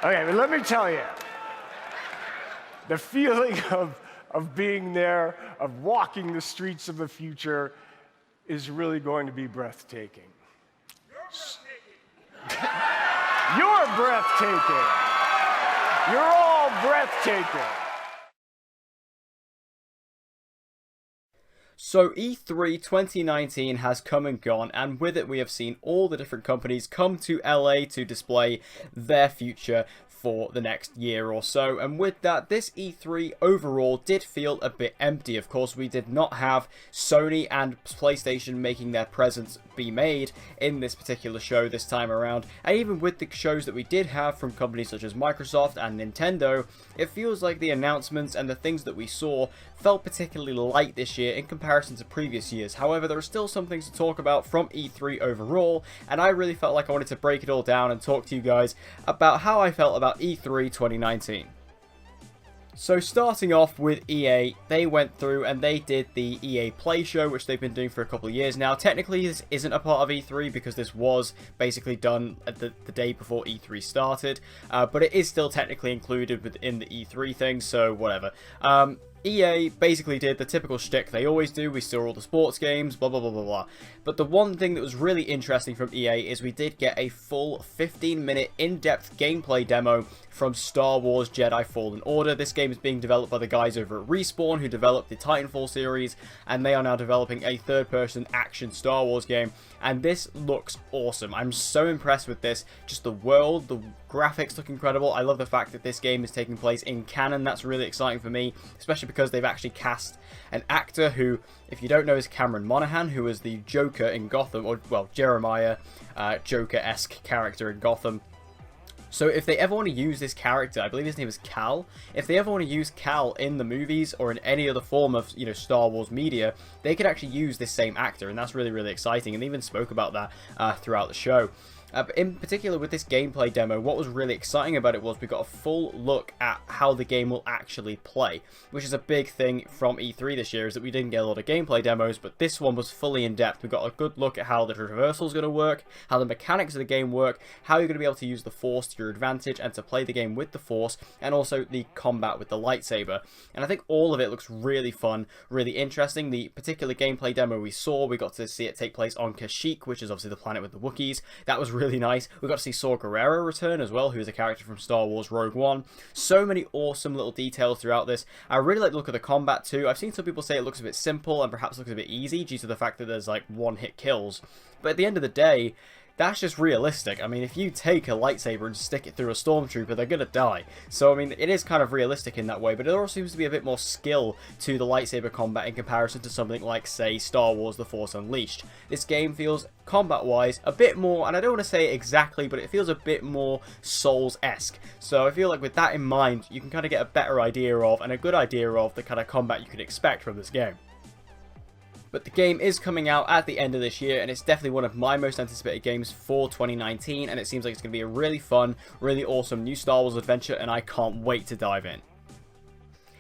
Okay, but let me tell you, the feeling of being there, of walking the streets of the future, is really going to be breathtaking. You're breathtaking. You're all breathtaking. So E3 2019 has come and gone, and with it we have seen all the different companies come to LA to display their future for the next year or so. And with that, this E3 overall did feel a bit empty. Of course, we did not have Sony and PlayStation making their presence be made in this particular show this time around. And even with the shows that we did have from companies such as Microsoft and Nintendo, it feels like the announcements and the things that we saw felt particularly light this year in comparison to previous years. However, there are still some things to talk about from E3 overall, and I really felt like I wanted to break it all down and talk to you guys about how I felt about E3 2019. So starting off with EA, they went through and they did the EA Play show, which they've been doing for a couple of years now. Technically, this isn't a part of E3 because this was basically done at the day before E3 started, but it is still technically included within the E3 thing, so whatever. EA basically did the typical shtick they always do. We saw all the sports games, blah blah blah blah blah. But the one thing that was really interesting from EA is we did get a full 15-minute in-depth gameplay demo from Star Wars Jedi Fallen Order. This game is being developed by the guys over at Respawn, who developed the Titanfall series, and they are now developing a third-person action Star Wars game, and this looks awesome. I'm so impressed with this. Just the world, the graphics look incredible. I love the fact that this game is taking place in canon. That's really exciting for me, especially because they've actually cast an actor who, if you don't know, is Cameron Monaghan, who was the Joker in Gotham, or, well, Jeremiah, Joker-esque character in Gotham. So if they ever want to use this character, I believe his name is Cal, if they ever want to use Cal in the movies or in any other form of, Star Wars media, they could actually use this same actor, and that's really, really exciting, and they even spoke about that throughout the show. But in particular with this gameplay demo, what was really exciting about it was we got a full look at how the game will actually play, which is a big thing from E3 this year, is that we didn't get a lot of gameplay demos, but this one was fully in depth. We got a good look at how the traversal is going to work, how the mechanics of the game work, how you're going to be able to use the Force to your advantage and to play the game with the Force, and also the combat with the lightsaber. And I think all of it looks really fun, really interesting. The particular gameplay demo we saw, we got to see it take place on Kashyyyk, which is obviously the planet with the Wookiees. That was really nice. We got to see Saw Gerrera return as well, who's a character from Star Wars Rogue One. So many awesome little details throughout this. I really like the look of the combat too. I've seen some people say it looks a bit simple and perhaps looks a bit easy due to the fact that there's like one-hit kills. But at the end of the day, that's just realistic. I mean, if you take a lightsaber and stick it through a stormtrooper, they're gonna die. So, I mean, it is kind of realistic in that way, but there also seems to be a bit more skill to the lightsaber combat in comparison to something like, say, Star Wars The Force Unleashed. This game feels, combat-wise, a bit more, and I don't want to say it exactly, but it feels a bit more Souls-esque. So I feel like with that in mind, you can kind of get a better idea of, and a good idea of, the kind of combat you could expect from this game. But the game is coming out at the end of this year, and it's definitely one of my most anticipated games for 2019, and it seems like it's going to be a really fun, really awesome new Star Wars adventure, and I can't wait to dive in.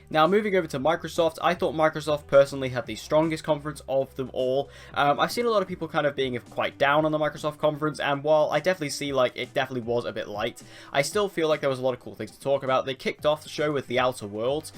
Now, moving over to Microsoft, I thought Microsoft personally had the strongest conference of them all. I've seen a lot of people kind of being quite down on the Microsoft conference, and while I definitely see like it definitely was a bit light, I still feel like there was a lot of cool things to talk about. They kicked off the show with The Outer Worlds,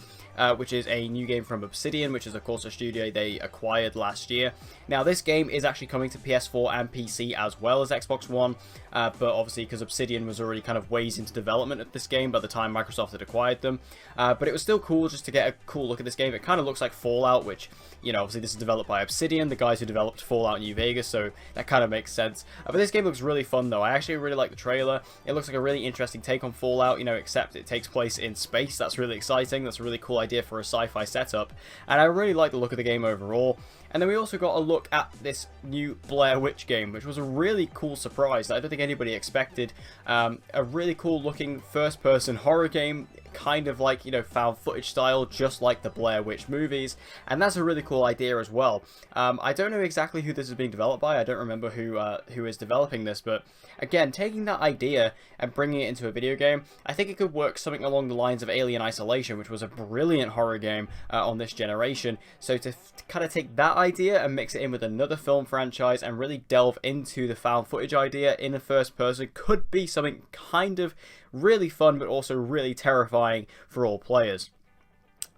which is a new game from Obsidian, which is of course a studio they acquired last year. Now, this game is actually coming to PS4 and PC as well as Xbox One, but obviously because Obsidian was already kind of ways into development of this game by the time Microsoft had acquired them. But it was still cool just to get a cool look at this game. It kind of looks like Fallout, which, obviously this is developed by Obsidian, the guys who developed Fallout New Vegas, so that kind of makes sense. But this game looks really fun though. I actually really like the trailer. It looks like a really interesting take on Fallout, except it takes place in space. That's really exciting. That's a really cool idea for a sci-fi setup, and I really like the look of the game overall. And then we also got a look at this new Blair Witch game, which was a really cool surprise that I don't think anybody expected. A really cool looking first-person horror game, kind of like, found footage style, just like the Blair Witch movies, and that's a really cool idea as well. I don't know exactly who this is being developed by. I don't remember who is developing this, but again, taking that idea and bringing it into a video game, I think it could work something along the lines of Alien Isolation, which was a brilliant horror game on this generation. So to kind of take that idea and mix it in with another film franchise and really delve into the found footage idea in the first person could be something kind of really fun but also really terrifying for all players.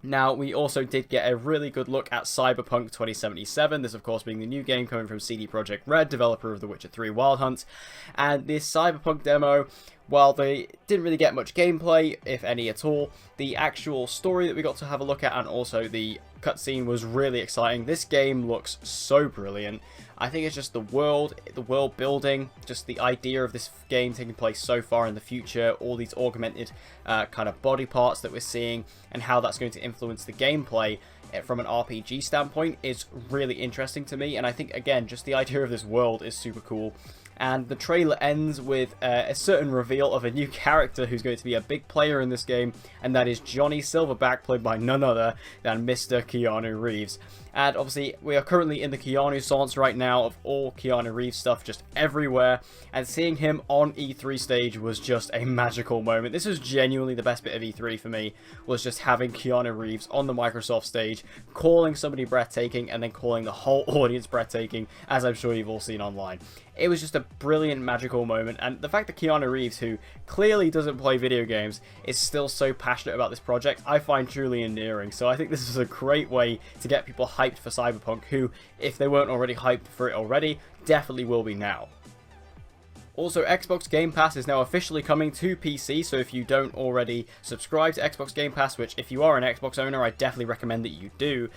Now, we also did get a really good look at Cyberpunk 2077, this of course being the new game coming from CD Projekt Red, developer of The Witcher 3 Wild Hunt, and this Cyberpunk demo, while they didn't really get much gameplay, if any at all, the actual story that we got to have a look at and also the cutscene was really exciting. This game looks so brilliant. I think it's just the world building, just the idea of this game taking place so far in the future, all these augmented kind of body parts that we're seeing, and how that's going to influence the gameplay from an RPG standpoint is really interesting to me. And I think, again, just the idea of this world is super cool. And the trailer ends with a certain reveal of a new character who's going to be a big player in this game, and that is Johnny Silverback, played by none other than Mr. Keanu Reeves. And obviously, we are currently in the Keanu-sance right now of all Keanu Reeves stuff just everywhere, and seeing him on E3 stage was just a magical moment. This was genuinely the best bit of E3 for me, was just having Keanu Reeves on the Microsoft stage, calling somebody breathtaking, and then calling the whole audience breathtaking, as I'm sure you've all seen online. It was just a brilliant, magical moment, and the fact that Keanu Reeves, who clearly doesn't play video games, is still so passionate about this project, I find truly endearing. So I think this is a great way to get people hyped for Cyberpunk, who, if they weren't already hyped for it already, definitely will be now. Also, Xbox Game Pass is now officially coming to PC, so if you don't already subscribe to Xbox Game Pass, which if you are an Xbox owner, I definitely recommend that you do,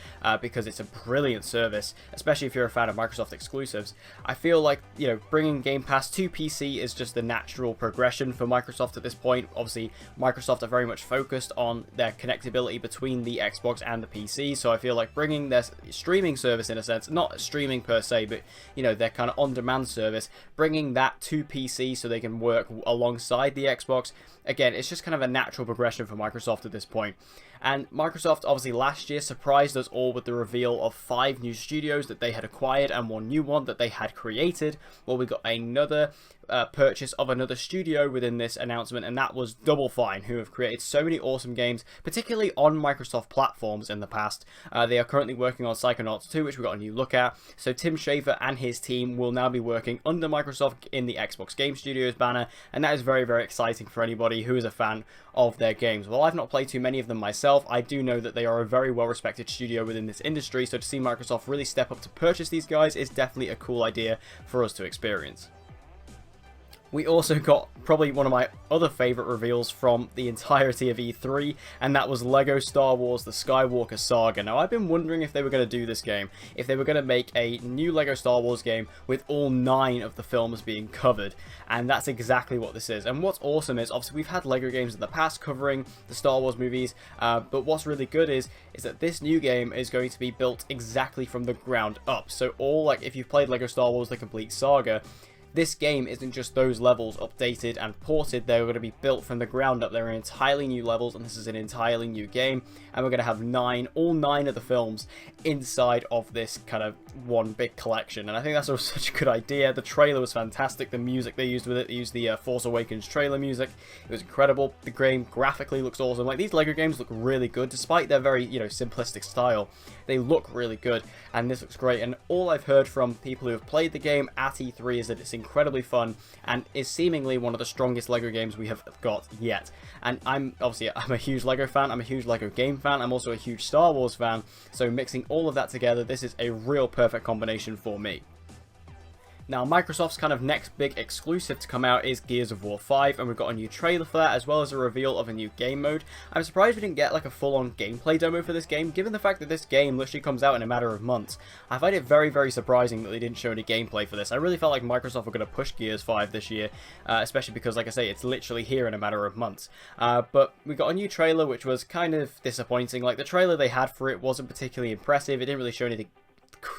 because it's a brilliant service, especially if you're a fan of Microsoft exclusives. I feel like, you know, bringing Game Pass to PC is just the natural progression for Microsoft at this point. Obviously, Microsoft are very much focused on their connectability between the Xbox and the PC, so I feel like bringing their streaming service, in a sense, not streaming per se, but, you know, their kind of on-demand service, bringing that to PC so they can work alongside the Xbox. Again, it's just kind of a natural progression for Microsoft at this point. And Microsoft obviously last year surprised us all with the reveal of 5 new studios that they had acquired and 1 new one that they had created. Well, we got another purchase of another studio within this announcement, and that was Double Fine, who have created so many awesome games, particularly on Microsoft platforms in the past. They are currently working on Psychonauts 2, which we got a new look at. So Tim Schafer and his team will now be working under Microsoft in the Xbox Game Studios banner, and that is very, very exciting for anybody who is a fan of their games. While I've not played too many of them myself, I do know that they are a very well-respected studio within this industry, so to see Microsoft really step up to purchase these guys is definitely a cool idea for us to experience. We also got probably one of my other favourite reveals from the entirety of E3, and that was LEGO Star Wars The Skywalker Saga. Now, I've been wondering if they were going to do this game, if they were going to make a new LEGO Star Wars game with all 9 of the films being covered, and that's exactly what this is. And what's awesome is, obviously, we've had LEGO games in the past covering the Star Wars movies, but what's really good is that this new game is going to be built exactly from the ground up. So all, like, if you've played LEGO Star Wars The Complete Saga, this game isn't just those levels updated and ported, they're going to be built from the ground up. They're entirely new levels, and this is an entirely new game, and we're going to have all 9 of the films inside of this kind of one big collection, and I think that's such a good idea. The trailer was fantastic, the music they used with it, they used the Force Awakens trailer music, it was incredible. The game graphically looks awesome. Like, these LEGO games look really good, despite their very, you know, simplistic style. They look really good, and this looks great, and all I've heard from people who have played the game at E3 is that it's incredibly fun and is seemingly one of the strongest LEGO games we have got yet. And I'm a huge LEGO fan, I'm a huge LEGO game fan, I'm also a huge Star Wars fan, so mixing all of that together, this is a real perfect combination for me. Now, Microsoft's kind of next big exclusive to come out is Gears of War 5, and we've got a new trailer for that, as well as a reveal of a new game mode. I'm surprised we didn't get like a full-on gameplay demo for this game, given the fact that this game literally comes out in a matter of months. I find it very, very surprising that they didn't show any gameplay for this. I really felt like Microsoft were going to push Gears 5 this year, especially because, like I say, it's literally here in a matter of months. But we got a new trailer, which was kind of disappointing. Like, the trailer they had for it wasn't particularly impressive. It didn't really show anything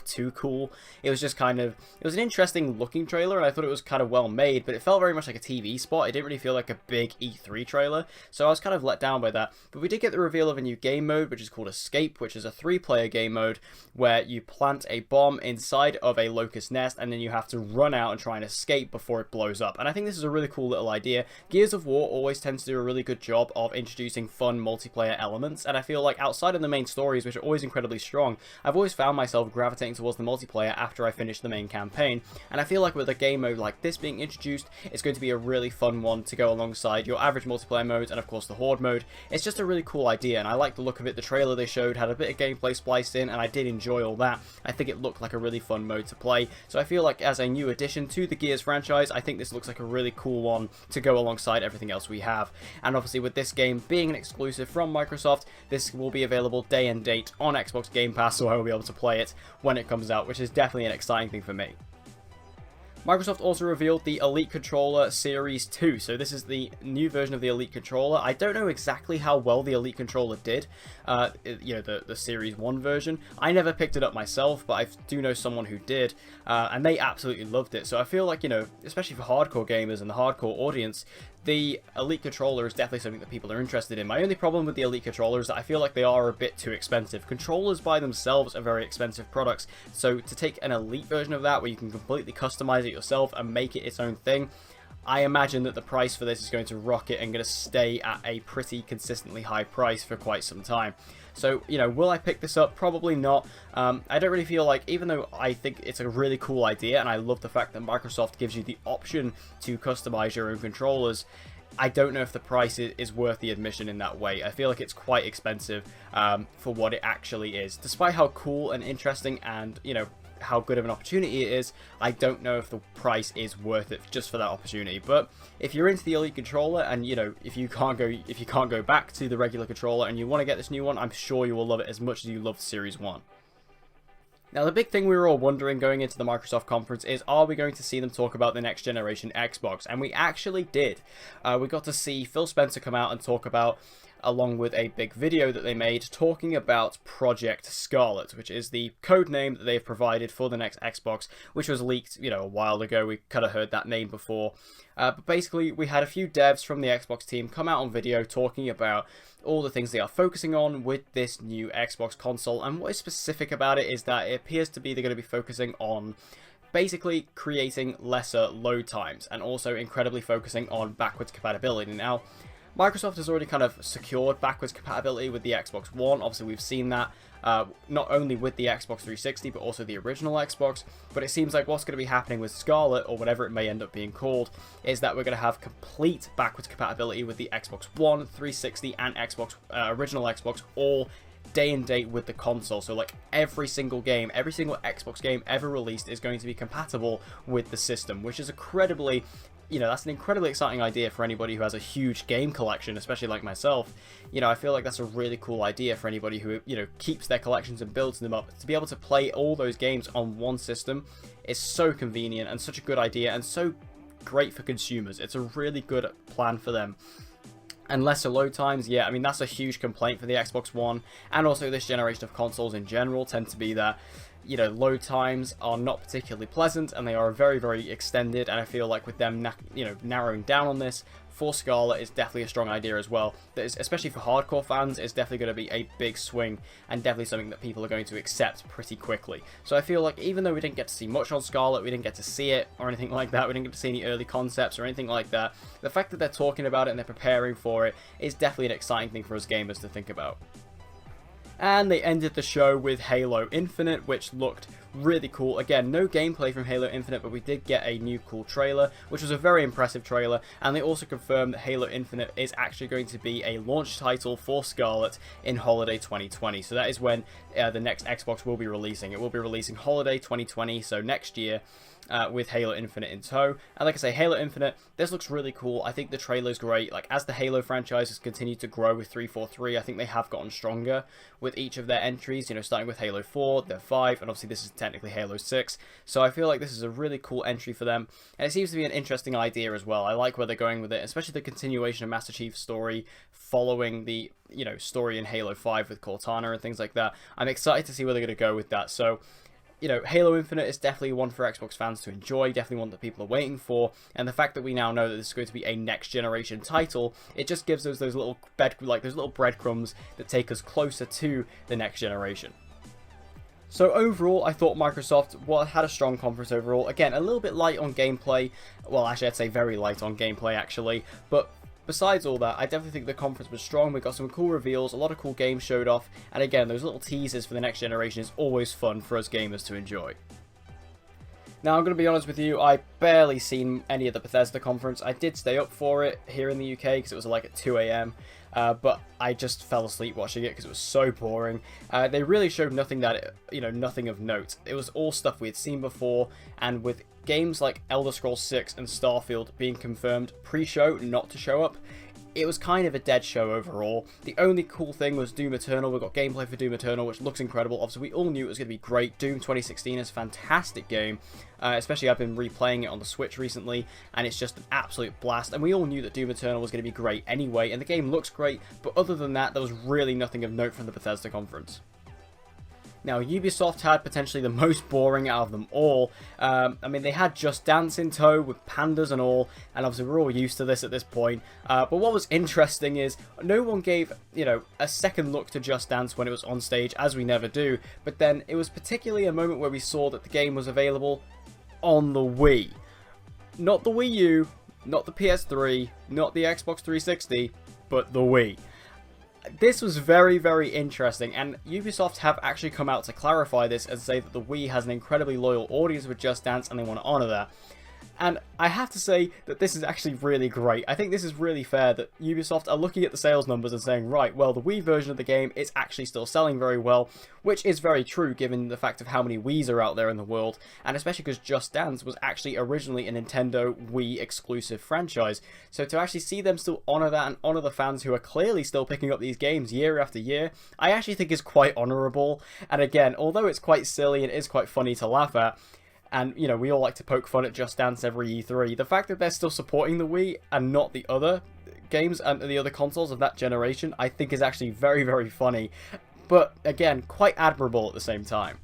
too cool. It was just kind of, it was an interesting looking trailer, and I thought it was kind of well made, but it felt very much like a TV spot. It didn't really feel like a big E3 trailer, so I was kind of let down by that. But we did get the reveal of a new game mode, which is called Escape, which is a 3-player game mode where you plant a bomb inside of a locust nest, and then you have to run out and try and escape before it blows up. And I think this is a really cool little idea. Gears of War always tends to do a really good job of introducing fun multiplayer elements, and I feel like outside of the main stories, which are always incredibly strong, I've always found myself gravitating gravitating towards the multiplayer after I finish the main campaign, and I feel like with a game mode like this being introduced, it's going to be a really fun one to go alongside your average multiplayer modes and of course the Horde mode. It's just a really cool idea, and I like the look of it. The trailer they showed had a bit of gameplay spliced in, and I did enjoy all that. I think it looked like a really fun mode to play, so I feel like as a new addition to the Gears franchise, I think this looks like a really cool one to go alongside everything else we have. And obviously with this game being an exclusive from Microsoft, this will be available day and date on Xbox Game Pass, so I will be able to play it when it comes out, which is definitely an exciting thing for me. Microsoft also revealed the Elite Controller Series 2, so this is the new version of the Elite Controller. I don't know exactly how well the Elite Controller did, the Series 1 version. I never picked it up myself, but I do know someone who did, and they absolutely loved it. So I feel like, especially for hardcore gamers and the hardcore audience, the Elite Controller is definitely something that people are interested in. My only problem with the Elite Controller is that I feel like they are a bit too expensive. Controllers by themselves are very expensive products, so to take an Elite version of that where you can completely customize it yourself and make it its own thing, I imagine that the price for this is going to rocket and going to stay at a pretty consistently high price for quite some time. So, will I pick this up? Probably not. I don't really feel like, even though I think it's a really cool idea, and I love the fact that Microsoft gives you the option to customize your own controllers, I don't know if the price is worth the admission in that way. I feel like it's quite expensive for what it actually is. Despite how cool and interesting and, how good of an opportunity it is, I don't know if the price is worth it just for that opportunity. But if you're into the Elite Controller and if you can't go back to the regular controller and you want to get this new one, I'm sure you will love it as much as you love the Series 1. Now, the big thing we were all wondering going into the Microsoft conference is, are we going to see them talk about the next generation Xbox? And we actually did. We got to see Phil Spencer come out and talk about, along with a big video that they made, talking about Project Scarlet, which is the code name that they've provided for the next Xbox, which was leaked, a while ago. We kind of heard that name before. But basically, we had a few devs from the Xbox team come out on video talking about all the things they are focusing on with this new Xbox console, and what is specific about it is that it appears to be they're going to be focusing on basically creating lesser load times, and also incredibly focusing on backwards compatibility. Now, Microsoft has already kind of secured backwards compatibility with the Xbox One. Obviously, we've seen that not only with the Xbox 360, but also the original Xbox. But it seems like what's going to be happening with Scarlet, or whatever it may end up being called, is that we're going to have complete backwards compatibility with the Xbox One, 360, and original Xbox, all day and date with the console. So like every single Xbox game ever released is going to be compatible with the system, which is incredibly... that's an incredibly exciting idea for anybody who has a huge game collection, especially like myself. I feel like that's a really cool idea for anybody who, keeps their collections and builds them up. To be able to play all those games on one system is so convenient and such a good idea and so great for consumers. It's a really good plan for them. And lesser load times, yeah, I mean, that's a huge complaint for the Xbox One, and also this generation of consoles in general tend to be that, load times are not particularly pleasant, and they are very, very extended, and I feel like with them, narrowing down on this, for Scarlet is definitely a strong idea as well. That is, especially for hardcore fans, it's definitely going to be a big swing, and definitely something that people are going to accept pretty quickly. So I feel like even though we didn't get to see much on Scarlet, we didn't get to see it, or anything like that, we didn't get to see any early concepts or anything like that, the fact that they're talking about it and they're preparing for it is definitely an exciting thing for us gamers to think about. And they ended the show with Halo Infinite, which looked really cool. Again, no gameplay from Halo Infinite, but we did get a new cool trailer, which was a very impressive trailer, and they also confirmed that Halo Infinite is actually going to be a launch title for Scarlet in holiday 2020. So that is when the next Xbox will be releasing. It will be releasing holiday 2020, so next year. With Halo Infinite in tow. And like I say, Halo Infinite, this looks really cool. I think the trailer's great. Like, as the Halo franchise has continued to grow with 343, I think they have gotten stronger with each of their entries, starting with Halo 4, their 5, and obviously this is technically Halo 6. So I feel like this is a really cool entry for them, and it seems to be an interesting idea as well. I like where they're going with it, especially the continuation of Master Chief's story following the, story in Halo 5 with Cortana and things like that. I'm excited to see where they're going to go with that. So, Halo Infinite is definitely one for Xbox fans to enjoy, definitely one that people are waiting for, and the fact that we now know that this is going to be a next generation title, it just gives us those little breadcrumbs that take us closer to the next generation. So overall, I thought Microsoft had a strong conference overall. Again, a little bit light on gameplay. Well, actually, I'd say very light on gameplay, actually. But besides all that, I definitely think the conference was strong. We got some cool reveals, a lot of cool games showed off, and again, those little teasers for the next generation is always fun for us gamers to enjoy. Now, I'm going to be honest with you, I barely seen any of the Bethesda conference. I did stay up for it here in the UK because it was like at 2 AM, but I just fell asleep watching it because it was so boring. They really showed nothing nothing of note. It was all stuff we had seen before, and with games like Elder Scrolls 6 and Starfield being confirmed pre-show not to show up, it was kind of a dead show overall. The only cool thing was Doom Eternal. We got gameplay for Doom Eternal, which looks incredible. Obviously, we all knew it was going to be great. Doom 2016 is a fantastic game. Especially, I've been replaying it on the Switch recently, and it's just an absolute blast. And we all knew that Doom Eternal was going to be great anyway, and the game looks great. But other than that, there was really nothing of note from the Bethesda conference. Now, Ubisoft had potentially the most boring out of them all. I mean, they had Just Dance in tow with pandas and all, and obviously we're all used to this at this point. But what was interesting is no one gave, a second look to Just Dance when it was on stage, as we never do. But then it was particularly a moment where we saw that the game was available on the Wii. Not the Wii U, not the PS3, not the Xbox 360, but the Wii. This was very, very interesting, and Ubisoft have actually come out to clarify this and say that the Wii has an incredibly loyal audience with Just Dance and they want to honour that. And I have to say that this is actually really great. I think this is really fair that Ubisoft are looking at the sales numbers and saying, right, well, the Wii version of the game is actually still selling very well, which is very true given the fact of how many Wiis are out there in the world, and especially because Just Dance was actually originally a Nintendo Wii exclusive franchise. So to actually see them still honour that and honour the fans who are clearly still picking up these games year after year, I actually think is quite honourable. And again, although it's quite silly and is quite funny to laugh at, and, we all like to poke fun at Just Dance every E3. The fact that they're still supporting the Wii and not the other games and the other consoles of that generation, I think is actually very, very funny. But, again, quite admirable at the same time.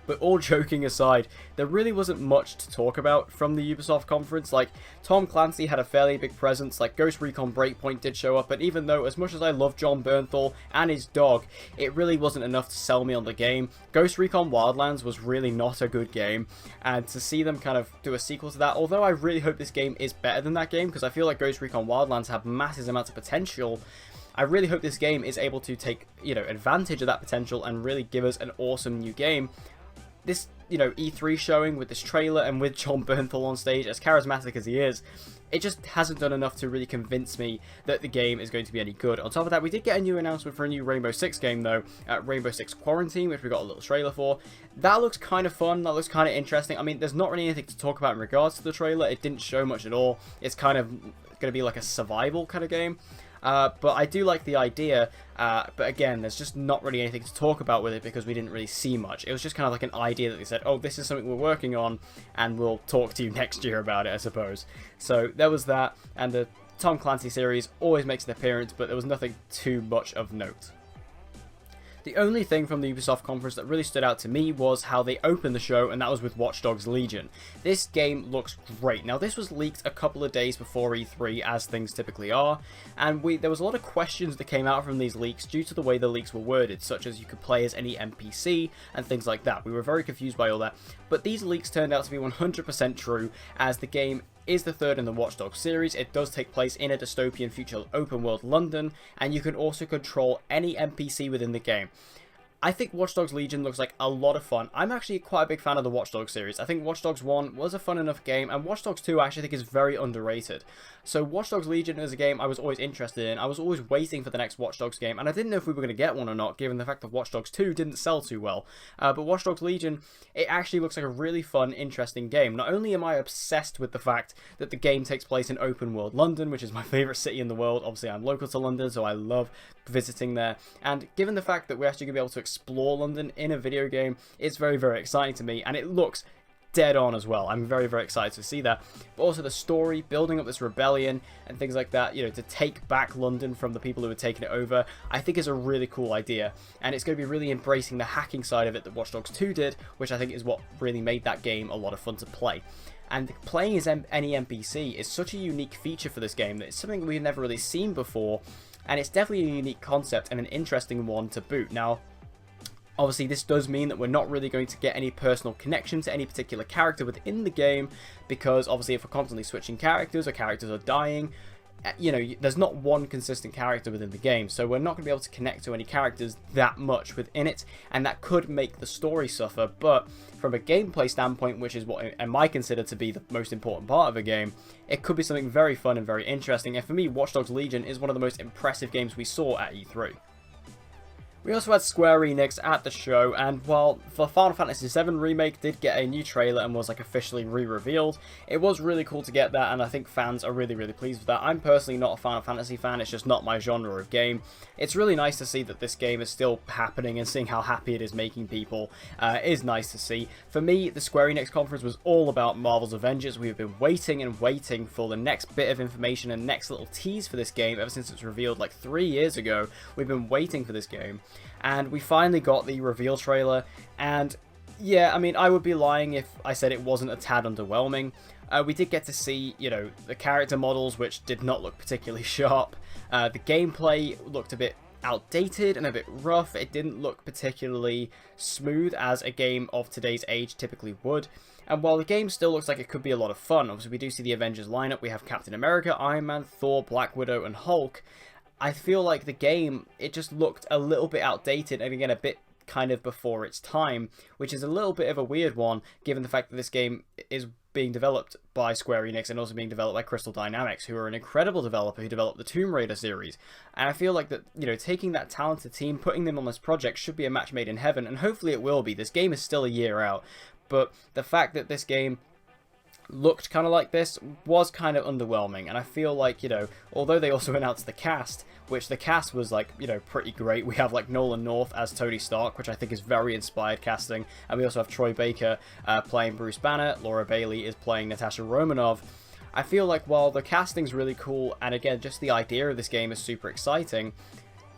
But all joking aside, there really wasn't much to talk about from the Ubisoft conference. Like, Tom Clancy had a fairly big presence, like Ghost Recon Breakpoint did show up, and even though, as much as I love John Bernthal and his dog, it really wasn't enough to sell me on the game. Ghost Recon Wildlands was really not a good game, and to see them kind of do a sequel to that, although I really hope this game is better than that game, because I feel like Ghost Recon Wildlands have massive amounts of potential, I really hope this game is able to take, advantage of that potential and really give us an awesome new game. This, E3 showing with this trailer and with John Bernthal on stage, as charismatic as he is, it just hasn't done enough to really convince me that the game is going to be any good. On top of that, we did get a new announcement for a new Rainbow Six game, though, Rainbow Six Quarantine, which we got a little trailer for. That looks kind of fun, that looks kind of interesting. I mean, there's not really anything to talk about in regards to the trailer. It didn't show much at all. It's kind of going to be like a survival kind of game. But I do like the idea, but again, there's just not really anything to talk about with it because we didn't really see much. It was just kind of like an idea that they said, oh, this is something we're working on, and we'll talk to you next year about it, I suppose. So there was that, and the Tom Clancy series always makes an appearance, but there was nothing too much of note. The only thing from the Ubisoft conference that really stood out to me was how they opened the show, and that was with Watch Dogs Legion. This game looks great. Now, this was leaked a couple of days before E3, as things typically are, and there was a lot of questions that came out from these leaks due to the way the leaks were worded, such as you could play as any NPC and things like that. We were very confused by all that, but these leaks turned out to be 100% true, as the game is the third in the Watch Dogs series. It does take place in a dystopian future open world London, and you can also control any NPC within the game. I think Watch Dogs Legion looks like a lot of fun. I'm actually quite a big fan of the Watch Dogs series. I think Watch Dogs 1 was a fun enough game, and Watch Dogs 2 I actually think is very underrated. So Watch Dogs Legion is a game I was always interested in. I was always waiting for the next Watch Dogs game, and I didn't know if we were going to get one or not, given the fact that Watch Dogs 2 didn't sell too well. But Watch Dogs Legion, it actually looks like a really fun, interesting game. Not only am I obsessed with the fact that the game takes place in open world London, which is my favourite city in the world. Obviously, I'm local to London, so I love visiting there. And given the fact that we're actually going to be able to explore London in a video game, it's very, very exciting to me, and it looks dead on as well. I'm very, very excited to see that. But also the story, building up this rebellion and things like that, to take back London from the people who had taken it over, I think is a really cool idea. And it's going to be really embracing the hacking side of it that Watch Dogs 2 did, which I think is what really made that game a lot of fun to play. And playing as any NPC is such a unique feature for this game that it's something we've never really seen before, and it's definitely a unique concept and an interesting one to boot. Now, obviously, this does mean that we're not really going to get any personal connection to any particular character within the game, because obviously if we're constantly switching characters or characters are dying, you know, there's not one consistent character within the game, so we're not going to be able to connect to any characters that much within it, and that could make the story suffer. But from a gameplay standpoint, which is what I consider to be the most important part of a game, it could be something very fun and very interesting, and for me, Watch Dogs Legion is one of the most impressive games we saw at E3. We also had Square Enix at the show, and while the Final Fantasy VII Remake did get a new trailer and was like officially re-revealed, it was really cool to get that, and I think fans are really pleased with that. I'm personally not a Final Fantasy fan, it's just not my genre of game. It's really nice to see that this game is still happening, and seeing how happy it is making people is nice to see. For me, the Square Enix conference was all about Marvel's Avengers. We've been waiting and waiting for the next bit of information and next little tease for this game ever since it was revealed like 3 years ago. We've been waiting for this game. And we finally got the reveal trailer, and yeah, I mean, I would be lying if I said it wasn't a tad underwhelming. We did get to see, you know, the character models, which did not look particularly sharp. The gameplay looked a bit outdated and a bit rough. It didn't look particularly smooth as a game of today's age typically would. And while the game still looks like it could be a lot of fun, obviously we do see the Avengers lineup. We have Captain America, Iron Man, Thor, Black Widow, and Hulk. I feel like the game, it just looked a little bit outdated, and again a bit kind of before its time, which is a little bit of a weird one given the fact that this game is being developed by Square Enix and also being developed by Crystal Dynamics, who are an incredible developer who developed the Tomb Raider series. And I feel like that, you know, taking that talented team, putting them on this project should be a match made in heaven, and hopefully it will be. This game is still a year out, but the fact that this game looked kind of like this was kind of underwhelming, and I feel like, you know, although they also announced the cast, which the cast was like, you know, pretty great. We have like Nolan North as Tony Stark, which I think is very inspired casting, and we also have Troy Baker playing Bruce Banner. Laura Bailey is playing Natasha Romanoff. I feel like while the casting's really cool, and again, just the idea of this game is super exciting,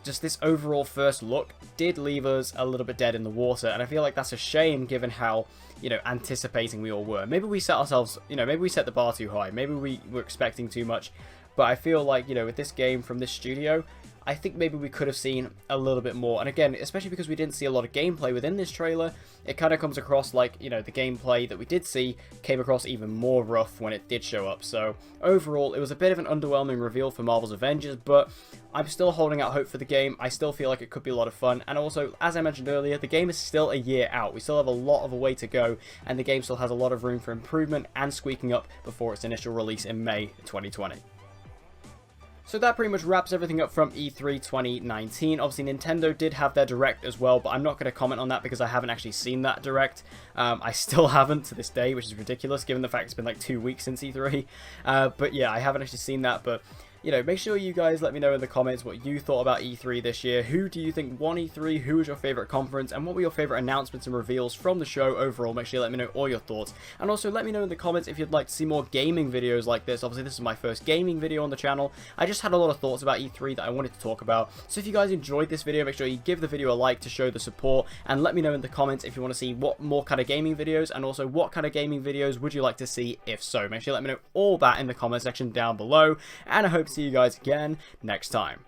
just this overall first look did leave us a little bit dead in the water, and I feel like that's a shame given how, you know, anticipating we all were. Maybe we set ourselves, you know, maybe we set the bar too high, maybe we were expecting too much, but I feel like, you know, with this game from this studio, I think maybe we could have seen a little bit more. And again, especially because we didn't see a lot of gameplay within this trailer, it kind of comes across like, you know, the gameplay that we did see came across even more rough when it did show up. So overall, it was a bit of an underwhelming reveal for Marvel's Avengers, but I'm still holding out hope for the game. I still feel like it could be a lot of fun. And also, as I mentioned earlier, the game is still a year out. We still have a lot of a way to go, and the game still has a lot of room for improvement and squeaking up before its initial release in May 2020. So that pretty much wraps everything up from E3 2019. Obviously, Nintendo did have their Direct as well, but I'm not going to comment on that because I haven't actually seen that Direct. I still haven't to this day, which is ridiculous given the fact it's been like 2 weeks since E3. But yeah, I haven't actually seen that, but you know, make sure you guys let me know in the comments what you thought about E3 this year. Who do you think won E3? Who was your favorite conference? And what were your favorite announcements and reveals from the show overall? Make sure you let me know all your thoughts. And also let me know in the comments if you'd like to see more gaming videos like this. Obviously, this is my first gaming video on the channel. I just had a lot of thoughts about E3 that I wanted to talk about. So if you guys enjoyed this video, make sure you give the video a like to show the support. And let me know in the comments if you want to see what more kind of gaming videos, and also what kind of gaming videos would you like to see if so. Make sure you let me know all that in the comment section down below. And I hope to see you guys again next time.